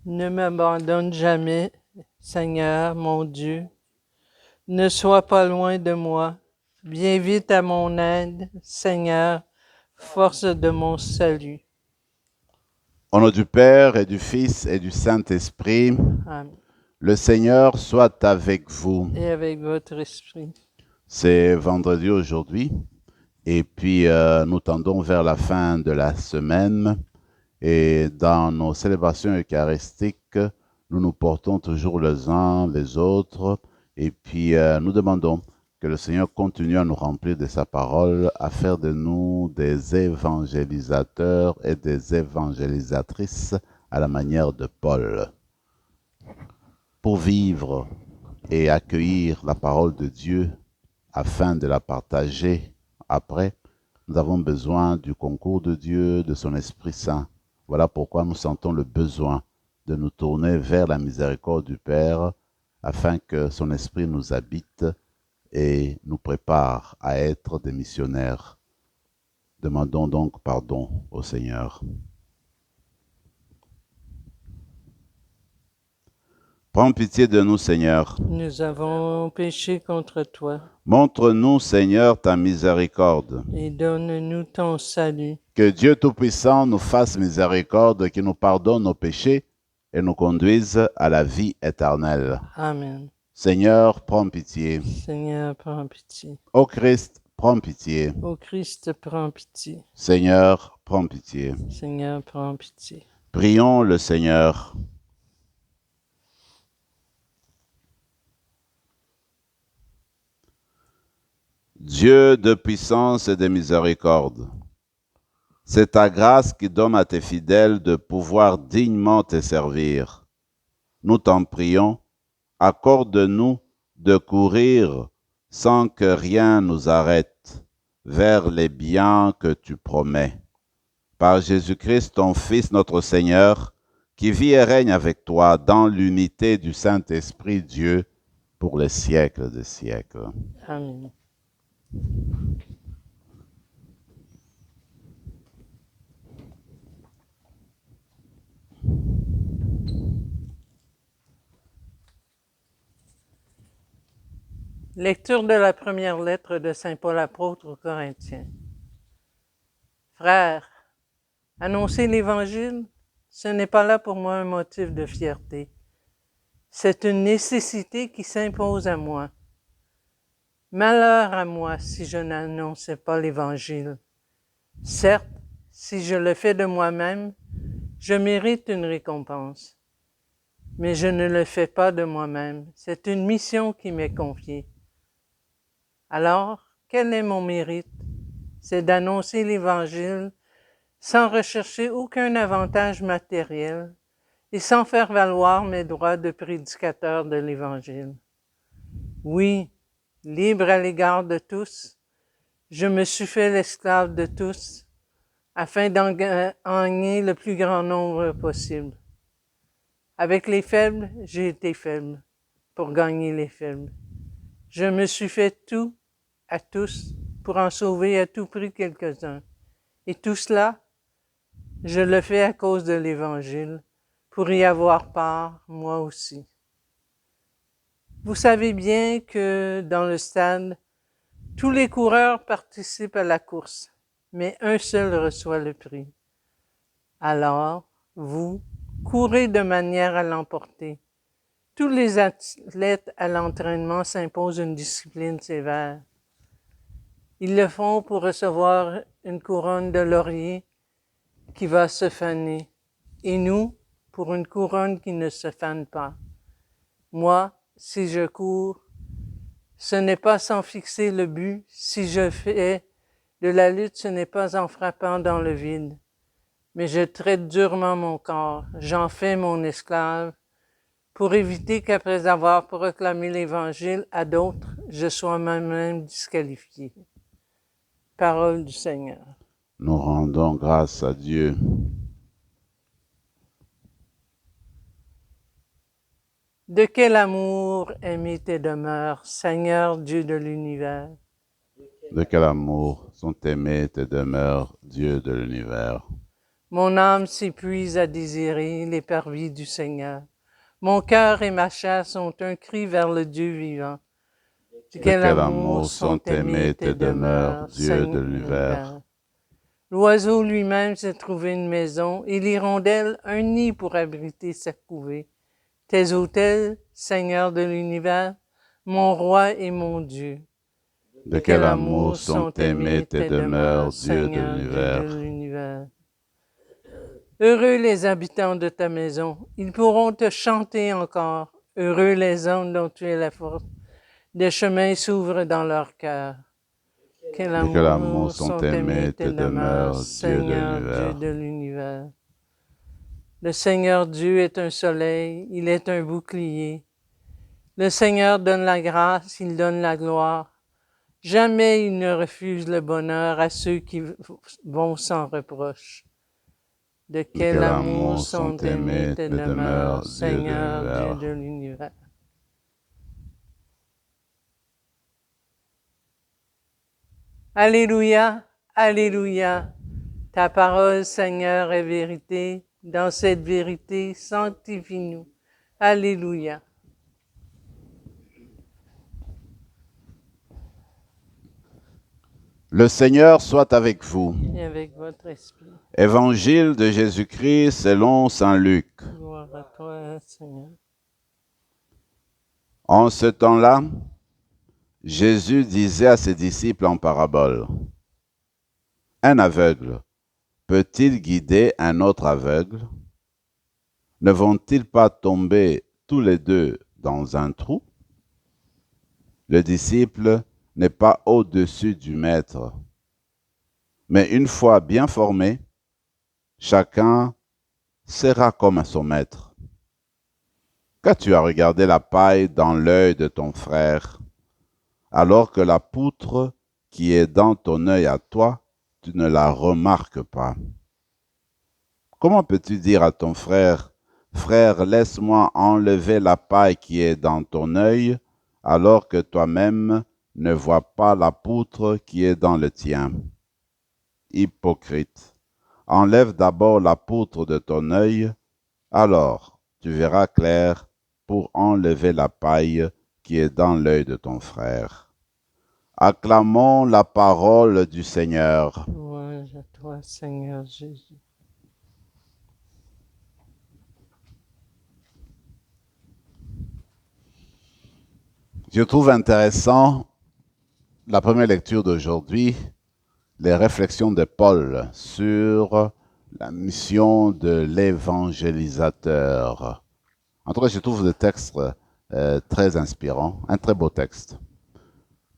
Ne m'abandonne jamais, Seigneur, mon Dieu. Ne sois pas loin de moi. Viens vite à mon aide, Seigneur, force de mon salut. Au nom du Père et du Fils et du Saint-Esprit, Amen. le Seigneur soit avec vous. Et avec votre esprit. C'est vendredi aujourd'hui et puis nous tendons vers la fin de la semaine et dans nos célébrations eucharistiques, nous nous portons toujours les uns les autres et puis nous demandons que le Seigneur continue à nous remplir de sa parole, à faire de nous des évangélisateurs et des évangélisatrices à la manière de Paul. Pour vivre et accueillir la parole de Dieu afin de la partager après, nous avons besoin du concours de Dieu, de son Esprit Saint. Voilà pourquoi nous sentons le besoin de nous tourner vers la miséricorde du Père afin que son Esprit nous habite et nous prépare à être des missionnaires. Demandons donc pardon au Seigneur. Prends pitié de nous, Seigneur. Nous avons péché contre toi. Montre-nous, Seigneur, ta miséricorde. Et donne-nous ton salut. Que Dieu Tout-Puissant nous fasse miséricorde, qu'il nous pardonne nos péchés et nous conduise à la vie éternelle. Amen. Seigneur, prends pitié. Seigneur, prends pitié. Ô Christ, prends pitié. Ô Christ, prends pitié. Seigneur, prends pitié. Seigneur, prends pitié. Prions le Seigneur. Dieu de puissance et de miséricorde, c'est ta grâce qui donne à tes fidèles de pouvoir dignement te servir. Nous t'en prions, accorde-nous de courir sans que rien nous arrête vers les biens que tu promets. Par Jésus-Christ, ton Fils, notre Seigneur, qui vit et règne avec toi dans l'unité du Saint-Esprit Dieu pour les siècles des siècles. Amen. Lecture de la première lettre de Saint Paul apôtre aux Corinthiens. Frères, annoncer l'Évangile, ce n'est pas là pour moi un motif de fierté. C'est une nécessité qui s'impose à moi. Malheur à moi si je n'annonçais pas l'Évangile. Certes, si je le fais de moi-même, je mérite une récompense. Mais je ne le fais pas de moi-même. C'est une mission qui m'est confiée. Alors, quel est mon mérite? C'est d'annoncer l'Évangile sans rechercher aucun avantage matériel et sans faire valoir mes droits de prédicateur de l'Évangile. Oui, libre à l'égard de tous, je me suis fait l'esclave de tous afin d'en gagner le plus grand nombre possible. Avec les faibles, j'ai été faible pour gagner les faibles. Je me suis fait tout à tous pour en sauver à tout prix quelques-uns. Et tout cela, je le fais à cause de l'Évangile, pour y avoir part, moi aussi. Vous savez bien que dans le stade, tous les coureurs participent à la course, mais un seul reçoit le prix. Alors, vous, courez de manière à l'emporter. Tous les athlètes à l'entraînement s'imposent une discipline sévère. Ils le font pour recevoir une couronne de laurier qui va se faner, et nous, pour une couronne qui ne se fane pas. Moi, si je cours, ce n'est pas sans fixer le but. Si je fais de la lutte, ce n'est pas en frappant dans le vide. Mais je traite durement mon corps, j'en fais mon esclave, pour éviter qu'après avoir proclamé l'Évangile à d'autres, je sois moi-même disqualifié. Parole du Seigneur. Nous rendons grâce à Dieu. De quel amour aimer tes demeures, Seigneur Dieu de l'univers. De quel amour sont aimées tes demeures, Dieu de l'univers. Mon âme s'épuise à désirer les parvis du Seigneur. Mon cœur et ma chair sont un cri vers le Dieu vivant. De quel amour sont aimées tes demeures, Dieu de Seigneur. l'univers. L'oiseau lui-même s'est trouvé une maison et l'hirondelle un nid pour abriter sa couvée. Tes autels, Seigneur de l'univers, mon roi et mon Dieu. De quel amour sont aimées tes demeures, Dieu de l'univers. l'univers. Heureux les habitants de ta maison, ils pourront te chanter encore. Heureux les hommes dont tu es la force. Des chemins s'ouvrent dans leur cœur. De quel amour sont aimées tes demeures, Dieu de Seigneur l'univers. Dieu de l'univers. Le Seigneur Dieu est un soleil, il est un bouclier. Le Seigneur donne la grâce, il donne la gloire. Jamais il ne refuse le bonheur à ceux qui vont sans reproche. De quel amour sont aimées tes demeures, Seigneur Dieu de l'univers. Alléluia, Alléluia. Ta parole, Seigneur, est vérité. Dans cette vérité, sanctifie-nous. Alléluia. Le Seigneur soit avec vous. Et avec votre esprit. Évangile de Jésus-Christ selon saint Luc. Gloire à toi, Seigneur. En ce temps-là, Jésus disait à ses disciples en parabole, « Un aveugle peut-il guider un autre aveugle? Ne vont-ils pas tomber tous les deux dans un trou? Le disciple n'est pas au-dessus du maître, mais une fois bien formé, chacun sera comme son maître. Quand tu as regardé la paille dans l'œil de ton frère, alors que la poutre qui est dans ton œil à toi, tu ne la remarques pas. Comment peux-tu dire à ton frère, « Frère, laisse-moi enlever la paille qui est dans ton œil », alors que toi-même ne vois pas la poutre qui est dans le tien? Hypocrite, enlève d'abord la poutre de ton œil, alors tu verras clair pour enlever la paille qui est dans l'œil de ton frère. Acclamons la parole du Seigneur. Louange à toi, Seigneur Jésus. Je trouve intéressant la première lecture d'aujourd'hui, les réflexions de Paul sur la mission de l'évangélisateur. En tout cas, je trouve le texte très inspirant, un très beau texte.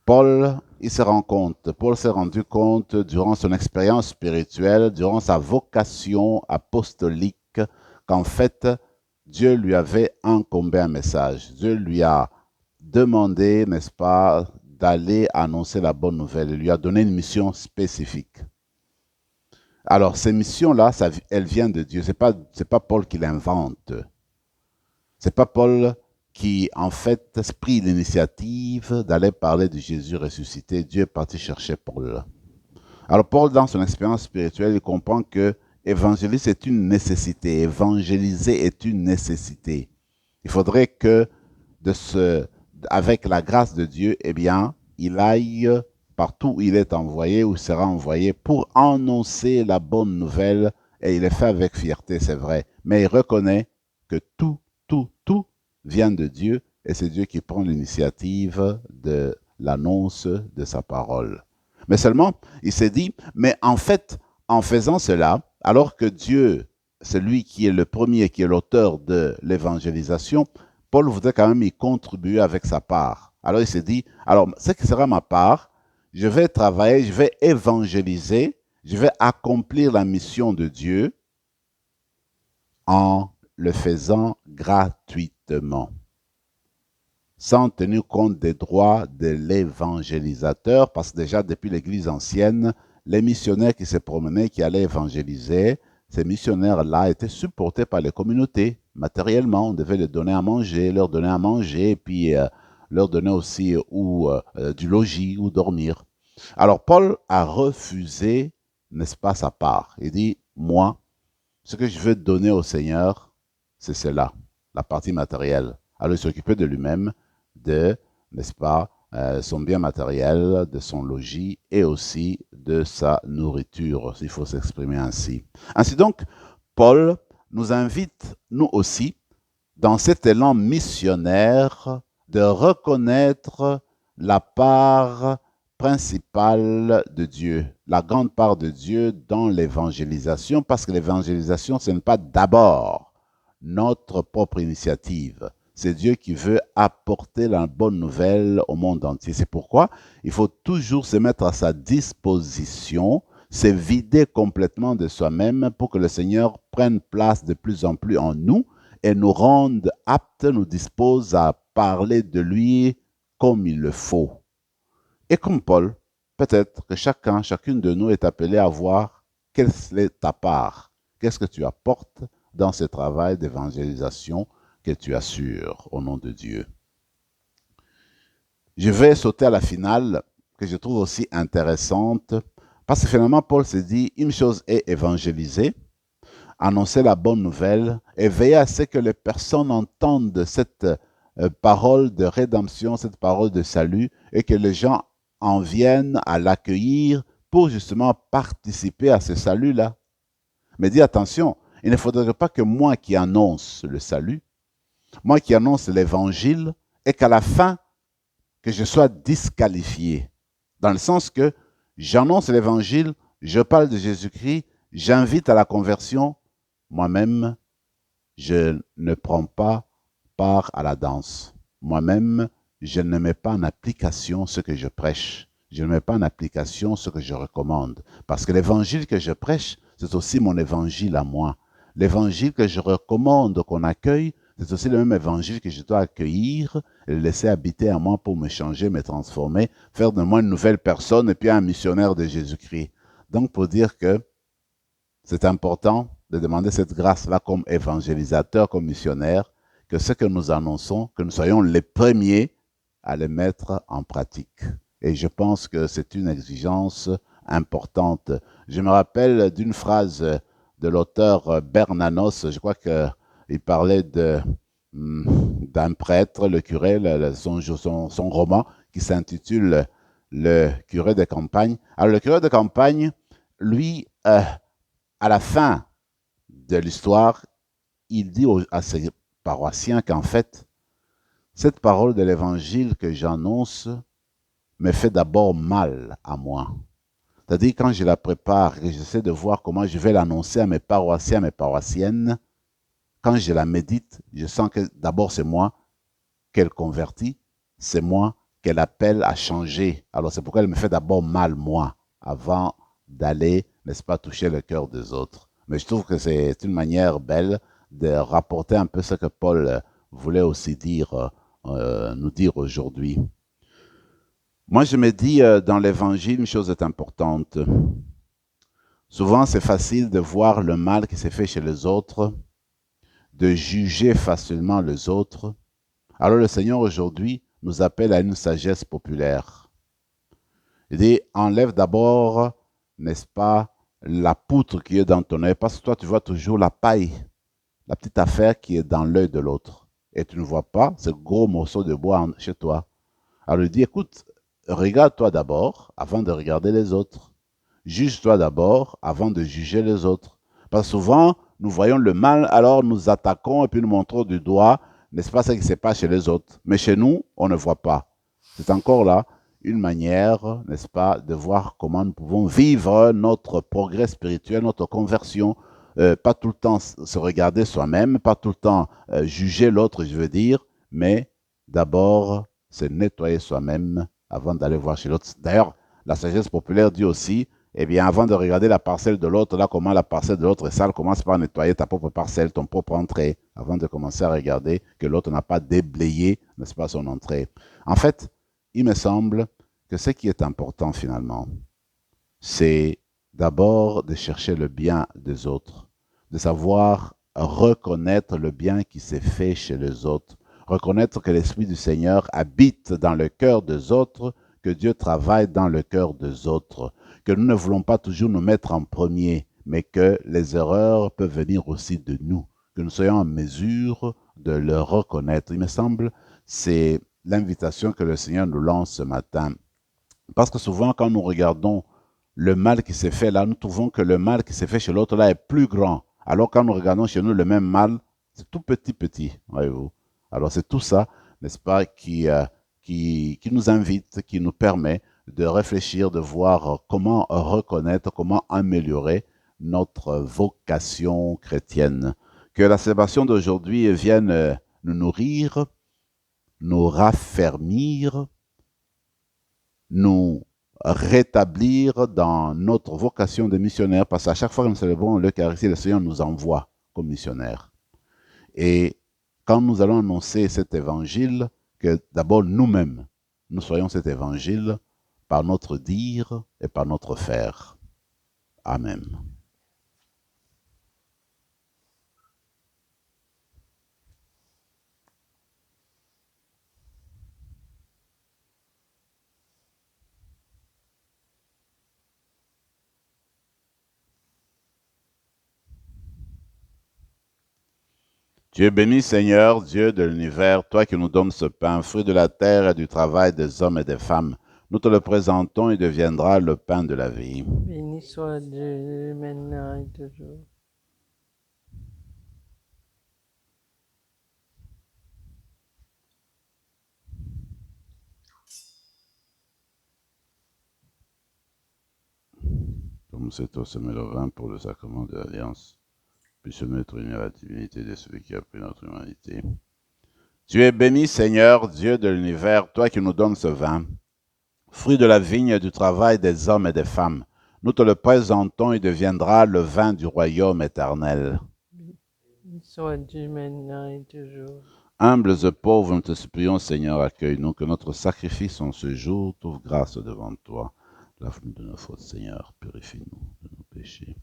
Paul s'est rendu compte durant son expérience spirituelle, durant sa vocation apostolique, qu'en fait, Dieu lui avait incombé un message. Dieu lui a demandé, n'est-ce pas, d'aller annoncer la bonne nouvelle. Il lui a donné une mission spécifique. Alors, ces missions-là, elles viennent de Dieu. C'est pas Paul qui l'invente. C'est pas Paul qui, en fait, prit l'initiative d'aller parler de Jésus ressuscité. Dieu est parti chercher Paul. Alors, Paul, dans son expérience spirituelle, il comprend que évangéliser est une nécessité. Évangéliser est une nécessité. Il faudrait que, avec la grâce de Dieu, eh bien, il aille partout où il est envoyé ou sera envoyé pour annoncer la bonne nouvelle, et il le fait avec fierté, c'est vrai. Mais il reconnaît que tout vient de Dieu, et c'est Dieu qui prend l'initiative de l'annonce de sa parole. Mais seulement, il s'est dit, mais en fait, en faisant cela, alors que Dieu, celui qui est le premier, qui est l'auteur de l'évangélisation, Paul voudrait quand même y contribuer avec sa part. Alors il s'est dit, alors ce qui sera ma part, je vais travailler, je vais évangéliser, je vais accomplir la mission de Dieu en le faisant gratuitement, sans tenir compte des droits de l'évangélisateur, parce que déjà depuis l'Église ancienne, les missionnaires qui se promenaient, qui allaient évangéliser, ces missionnaires-là étaient supportés par les communautés. Matériellement, on devait leur donner à manger, et puis leur donner aussi du logis ou dormir. Alors Paul a refusé, n'est-ce pas, sa part. Il dit, moi, ce que je veux donner au Seigneur, c'est cela, la partie matérielle. Alors, il s'occupait de lui-même, de, n'est-ce pas, son bien matériel, de son logis et aussi de sa nourriture, s'il faut s'exprimer ainsi. Ainsi donc, Paul nous invite, nous aussi, dans cet élan missionnaire, de reconnaître la part principale de Dieu, la grande part de Dieu dans l'évangélisation, parce que l'évangélisation, ce n'est pas d'abord notre propre initiative. C'est Dieu qui veut apporter la bonne nouvelle au monde entier. C'est pourquoi il faut toujours se mettre à sa disposition, se vider complètement de soi-même pour que le Seigneur prenne place de plus en plus en nous et nous rende aptes, nous dispose à parler de lui comme il le faut. Et comme Paul, peut-être que chacune de nous est appelé à voir quelle est ta part, qu'est-ce que tu apportes dans ce travail d'évangélisation que tu assures au nom de Dieu. Je vais sauter à la finale, que je trouve aussi intéressante, parce que finalement, Paul se dit, une chose est évangéliser, annoncer la bonne nouvelle et veiller à ce que les personnes entendent cette parole de rédemption, cette parole de salut, et que les gens en viennent à l'accueillir pour justement participer à ce salut-là. Mais dis attention, il ne faudrait pas que moi qui annonce le salut, moi qui annonce l'évangile, et qu'à la fin, que je sois disqualifié. Dans le sens que j'annonce l'évangile, je parle de Jésus-Christ, j'invite à la conversion, moi-même, je ne prends pas part à la danse. Moi-même, je ne mets pas en application ce que je prêche. Je ne mets pas en application ce que je recommande. Parce que l'évangile que je prêche, c'est aussi mon évangile à moi. L'évangile que je recommande qu'on accueille, c'est aussi le même évangile que je dois accueillir et le laisser habiter à moi pour me changer, me transformer, faire de moi une nouvelle personne et puis un missionnaire de Jésus-Christ. Donc, pour dire que c'est important de demander cette grâce-là comme évangélisateur, comme missionnaire, que ce que nous annonçons, que nous soyons les premiers à le mettre en pratique. Et je pense que c'est une exigence importante. Je me rappelle d'une phrase de l'auteur Bernanos, je crois qu'il parlait d'un prêtre, le curé, son roman qui s'intitule Le curé de campagne. Alors le curé de campagne, lui, à la fin de l'histoire, il dit à ses paroissiens qu'en fait, cette parole de l'évangile que j'annonce me fait d'abord mal à moi. C'est-à-dire quand je la prépare et j'essaie de voir comment je vais l'annoncer à mes paroissiens, à mes paroissiennes, quand je la médite, je sens que d'abord c'est moi qu'elle convertit, c'est moi qu'elle appelle à changer. Alors c'est pourquoi elle me fait d'abord mal moi, avant d'aller, n'est-ce pas, toucher le cœur des autres. Mais je trouve que c'est une manière belle de rapporter un peu ce que Paul voulait aussi dire, nous dire aujourd'hui. Moi, je me dis, dans l'Évangile, une chose est importante. Souvent, c'est facile de voir le mal qui s'est fait chez les autres, de juger facilement les autres. Alors le Seigneur, aujourd'hui, nous appelle à une sagesse populaire. Il dit, enlève d'abord, n'est-ce pas, la poutre qui est dans ton œil, parce que toi, tu vois toujours la paille, la petite affaire qui est dans l'œil de l'autre. Et tu ne vois pas ce gros morceau de bois chez toi. Alors il dit, écoute, regarde-toi d'abord avant de regarder les autres. Juge-toi d'abord avant de juger les autres. Parce que souvent, nous voyons le mal, alors nous attaquons et puis nous montrons du doigt, n'est-ce pas, ce qui se passe chez les autres. Mais chez nous, on ne voit pas. C'est encore là une manière, n'est-ce pas, de voir comment nous pouvons vivre notre progrès spirituel, notre conversion. Pas tout le temps se regarder soi-même, pas tout le temps juger l'autre, je veux dire, mais d'abord se nettoyer soi-même avant d'aller voir chez l'autre. D'ailleurs, la sagesse populaire dit aussi, eh bien, avant de regarder la parcelle de l'autre, là, comment la parcelle de l'autre est sale, commence par nettoyer ta propre parcelle, ton propre entrée, avant de commencer à regarder que l'autre n'a pas déblayé, n'est-ce pas, son entrée. En fait, il me semble que ce qui est important finalement, c'est d'abord de chercher le bien des autres, de savoir reconnaître le bien qui s'est fait chez les autres, reconnaître que l'Esprit du Seigneur habite dans le cœur des autres, que Dieu travaille dans le cœur des autres, que nous ne voulons pas toujours nous mettre en premier, mais que les erreurs peuvent venir aussi de nous, que nous soyons en mesure de le reconnaître. Il me semble, c'est l'invitation que le Seigneur nous lance ce matin. Parce que souvent, quand nous regardons le mal qui s'est fait là, nous trouvons que le mal qui s'est fait chez l'autre là est plus grand. Alors quand nous regardons chez nous le même mal, c'est tout petit, voyez-vous. Alors c'est tout ça, n'est-ce pas, qui nous invite, qui nous permet de réfléchir, de voir comment reconnaître, comment améliorer notre vocation chrétienne. Que la célébration d'aujourd'hui vienne nous nourrir, nous raffermir, nous rétablir dans notre vocation de missionnaire, parce qu'à chaque fois que nous célébrons l'Eucharistie, le Seigneur nous envoie comme missionnaires. Et quand nous allons annoncer cet évangile, que d'abord nous-mêmes, nous soyons cet évangile par notre dire et par notre faire. Amen. Tu es béni, Seigneur, Dieu de l'univers, toi qui nous donnes ce pain, fruit de la terre et du travail des hommes et des femmes. Nous te le présentons et deviendra le pain de la vie. Béni soit Dieu maintenant et toujours. Comme c'est au sommet le vin pour le sacrement de l'Alliance, puissions-nous être unis à la divinité de celui qui a pris notre humanité. Tu es béni, Seigneur, Dieu de l'univers, toi qui nous donnes ce vin, fruit de la vigne et du travail des hommes et des femmes. Nous te le présentons et deviendra le vin du royaume éternel. Béni soit Dieu maintenant et toujours. Humbles et pauvres, nous te supplions, Seigneur, accueille-nous, que notre sacrifice en ce jour trouve grâce devant toi. Lave-nous de nos fautes, Seigneur, purifie-nous de nos péchés.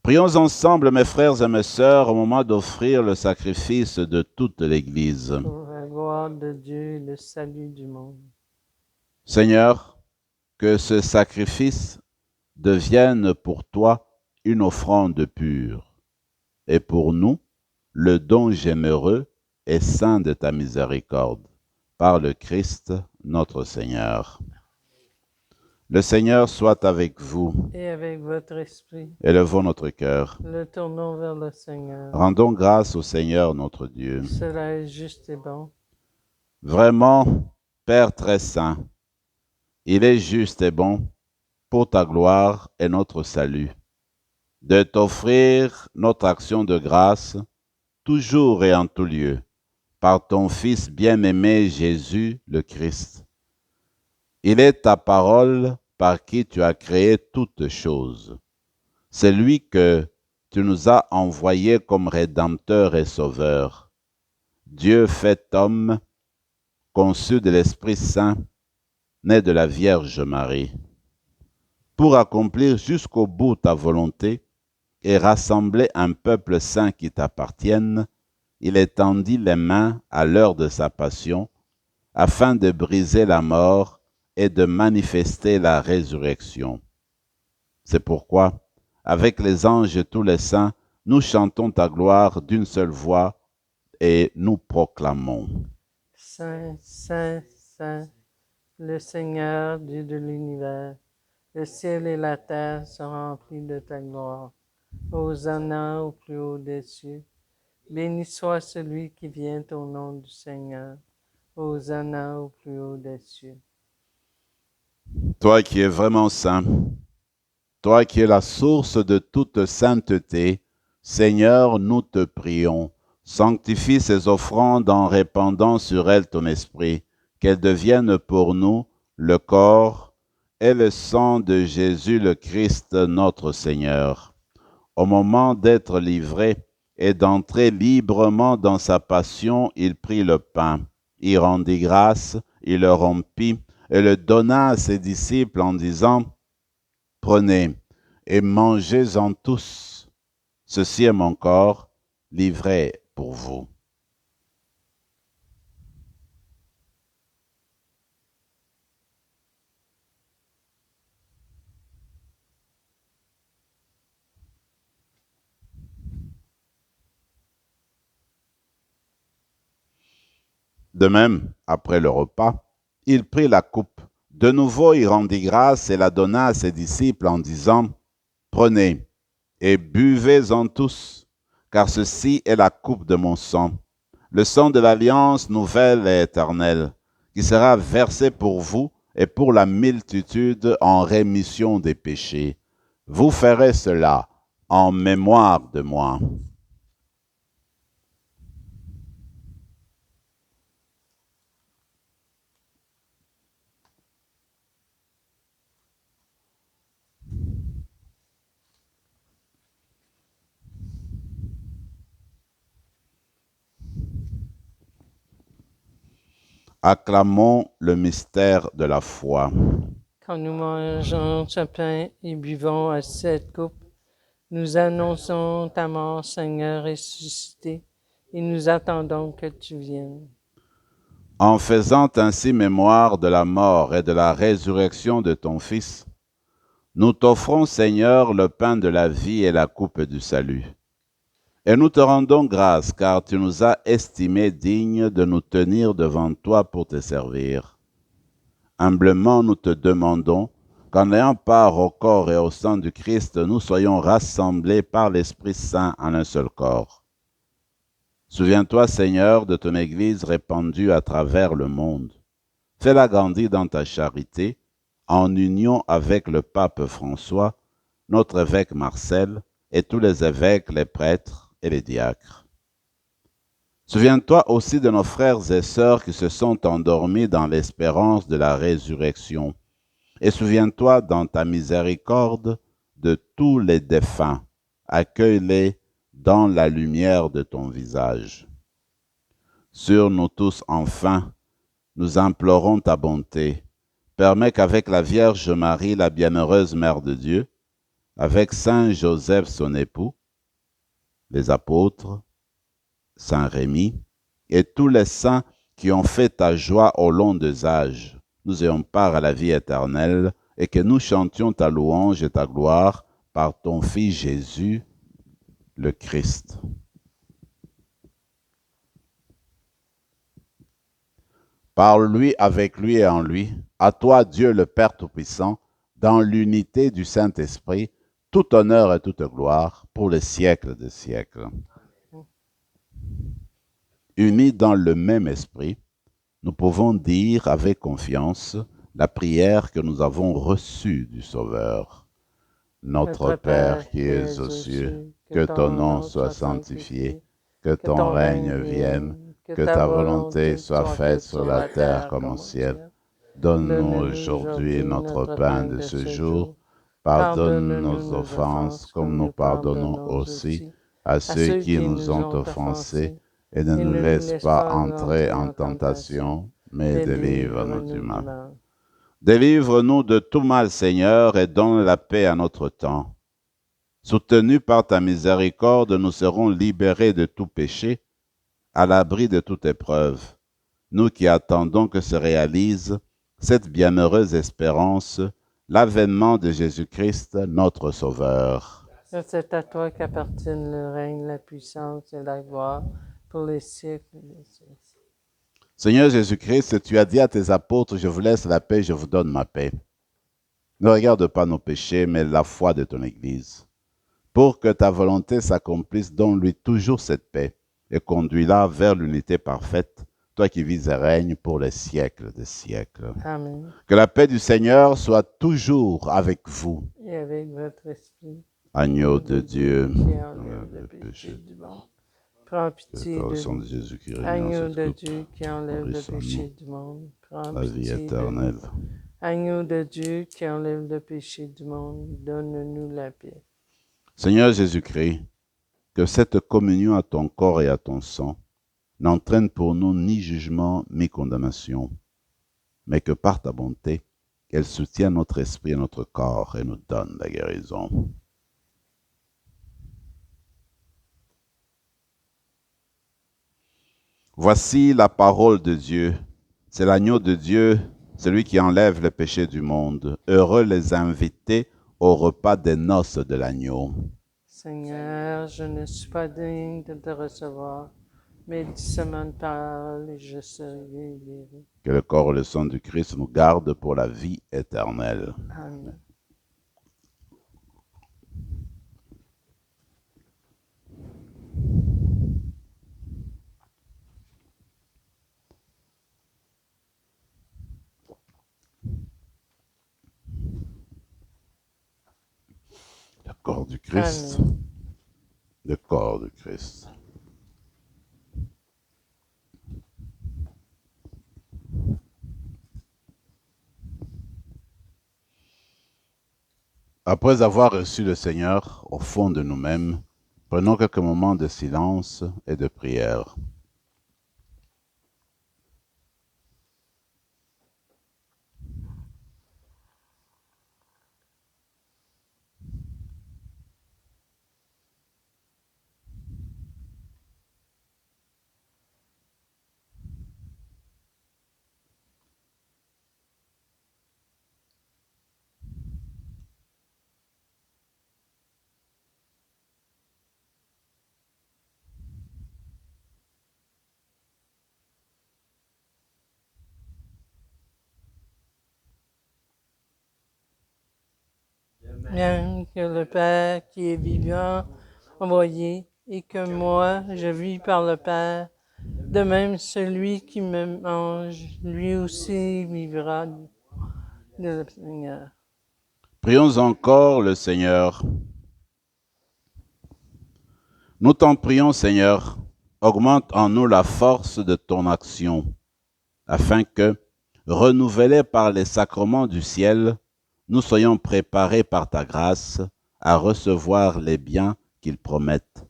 Prions ensemble, mes frères et mes sœurs, au moment d'offrir le sacrifice de toute l'Église. Pour la gloire de Dieu et le salut du monde. Seigneur, que ce sacrifice devienne pour toi une offrande pure, et pour nous, le don généreux et saint de ta miséricorde, par le Christ notre Seigneur. Le Seigneur soit avec vous. Et avec votre esprit. Élevons notre cœur. Le tournons vers le Seigneur. Rendons grâce au Seigneur notre Dieu. Cela est juste et bon. Vraiment, Père très saint, il est juste et bon pour ta gloire et notre salut, de t'offrir notre action de grâce, toujours et en tout lieu, par ton Fils bien-aimé Jésus le Christ. Il est ta parole par qui tu as créé toutes choses. C'est lui que tu nous as envoyé comme Rédempteur et Sauveur. Dieu fait homme, conçu de l'Esprit Saint, né de la Vierge Marie. Pour accomplir jusqu'au bout ta volonté et rassembler un peuple saint qui t'appartienne, il étendit les mains à l'heure de sa passion, afin de briser la mort et de manifester la résurrection. C'est pourquoi, avec les anges et tous les saints, nous chantons ta gloire d'une seule voix et nous proclamons. Saint, Saint, Saint, le Seigneur, Dieu de l'univers, le ciel et la terre sont remplis de ta gloire. Hosanna au plus haut des cieux. Béni soit celui qui vient au nom du Seigneur. Hosanna au plus haut des cieux. Toi qui es vraiment saint, toi qui es la source de toute sainteté, Seigneur, nous te prions, sanctifie ces offrandes en répandant sur elles ton esprit, qu'elles deviennent pour nous le corps et le sang de Jésus le Christ notre Seigneur. Au moment d'être livré et d'entrer librement dans sa passion, il prit le pain, il rendit grâce, il le rompit et le donna à ses disciples en disant, « Prenez et mangez-en tous. Ceci est mon corps livré pour vous. » De même, après le repas, il prit la coupe. De nouveau, il rendit grâce et la donna à ses disciples en disant, « Prenez et buvez-en tous, car ceci est la coupe de mon sang, le sang de l'alliance nouvelle et éternelle, qui sera versé pour vous et pour la multitude en rémission des péchés. Vous ferez cela en mémoire de moi. » Acclamons le mystère de la foi. Quand nous mangeons ce pain et buvons à cette coupe, nous annonçons ta mort, Seigneur ressuscité, et nous attendons que tu viennes. En faisant ainsi mémoire de la mort et de la résurrection de ton Fils, nous t'offrons, Seigneur, le pain de la vie et la coupe du salut. Et nous te rendons grâce, car tu nous as estimés dignes de nous tenir devant toi pour te servir. Humblement, nous te demandons qu'en ayant part au corps et au sang du Christ, nous soyons rassemblés par l'Esprit Saint en un seul corps. Souviens-toi, Seigneur, de ton Église répandue à travers le monde. Fais-la grandir dans ta charité, en union avec le pape François, notre évêque Marcel, et tous les évêques, les prêtres et les diacres. Souviens-toi aussi de nos frères et sœurs qui se sont endormis dans l'espérance de la résurrection. Et souviens-toi dans ta miséricorde de tous les défunts. Accueille-les dans la lumière de ton visage. Sur nous tous, enfin, nous implorons ta bonté. Permets qu'avec la Vierge Marie, la bienheureuse Mère de Dieu, avec Saint Joseph son époux, les apôtres, Saint Rémy, et tous les saints qui ont fait ta joie au long des âges, nous ayons part à la vie éternelle, et que nous chantions ta louange et ta gloire par ton Fils Jésus, le Christ. Par lui, avec lui et en lui, à toi, Dieu le Père Tout-Puissant, dans l'unité du Saint-Esprit, tout honneur et toute gloire pour les siècles des siècles. Unis dans le même esprit, nous pouvons dire avec confiance la prière que nous avons reçue du Sauveur. Notre Père qui es aux cieux, que ton nom soit sanctifié, que ton règne vienne, que ta volonté soit faite sur la terre comme au ciel. Donne-nous aujourd'hui notre pain de ce jour. Pardonne nos offenses comme nous pardonnons aussi à ceux qui nous ont offensés. Et ne nous laisse pas entrer en tentation, mais délivre-nous du mal. Délivre-nous de tout mal, Seigneur, et donne la paix à notre temps. Soutenus par ta miséricorde, nous serons libérés de tout péché, à l'abri de toute épreuve. Nous qui attendons que se réalise cette bienheureuse espérance, l'avènement de Jésus-Christ, notre Sauveur. C'est à toi qu'appartiennent le règne, la puissance et la gloire pour les siècles des siècles. Seigneur Jésus-Christ, tu as dit à tes apôtres, je vous laisse la paix, je vous donne ma paix. Ne regarde pas nos péchés, mais la foi de ton Église. Pour que ta volonté s'accomplisse, donne-lui toujours cette paix et conduis-la vers l'unité parfaite, toi qui vis et règnes pour les siècles des siècles. Amen. Que la paix du Seigneur soit toujours avec vous. Et avec votre esprit. Agneau de Dieu, Qui enlève le péché du monde. Prends pitié de sang de Jésus-Christ, Agneau de Dieu qui enlève le péché du monde. Prends la vie pitié de éternelle. nous. Agneau de Dieu qui enlève le péché du monde, donne-nous la paix. Seigneur Jésus-Christ, que cette communion à ton corps et à ton sang n'entraîne pour nous ni jugement ni condamnation, mais que par ta bonté, elle soutienne notre esprit et notre corps et nous donne la guérison. Voici la parole de Dieu. C'est l'agneau de Dieu, celui qui enlève le péché du monde. Heureux les invités au repas des noces de l'agneau. Seigneur, je ne suis pas digne de te recevoir, Médicament de parole et je serai guéri. Que le corps et le sang du Christ nous gardent pour la vie éternelle. Amen. Le corps du Christ. Amen. Le corps du Christ. Après avoir reçu le Seigneur au fond de nous-mêmes, prenons quelques moments de silence et de prière. Bien que le Père qui est vivant, envoyé, et que moi, je vis par le Père, de même celui qui me mange, lui aussi vivra de le Seigneur. Prions encore le Seigneur. Nous t'en prions, Seigneur, augmente en nous la force de ton action, afin que, renouvelés par les sacrements du ciel, nous soyons préparés par ta grâce à recevoir les biens qu'ils promettent,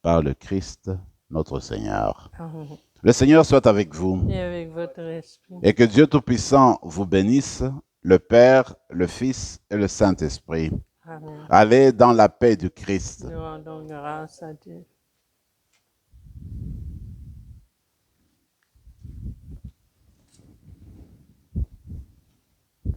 par le Christ notre Seigneur. Amen. Le Seigneur soit avec vous, Et avec votre esprit. et que Dieu Tout-Puissant vous bénisse, le Père, le Fils et le Saint-Esprit. Amen. Allez dans la paix du Christ. Nous rendons grâce à Dieu.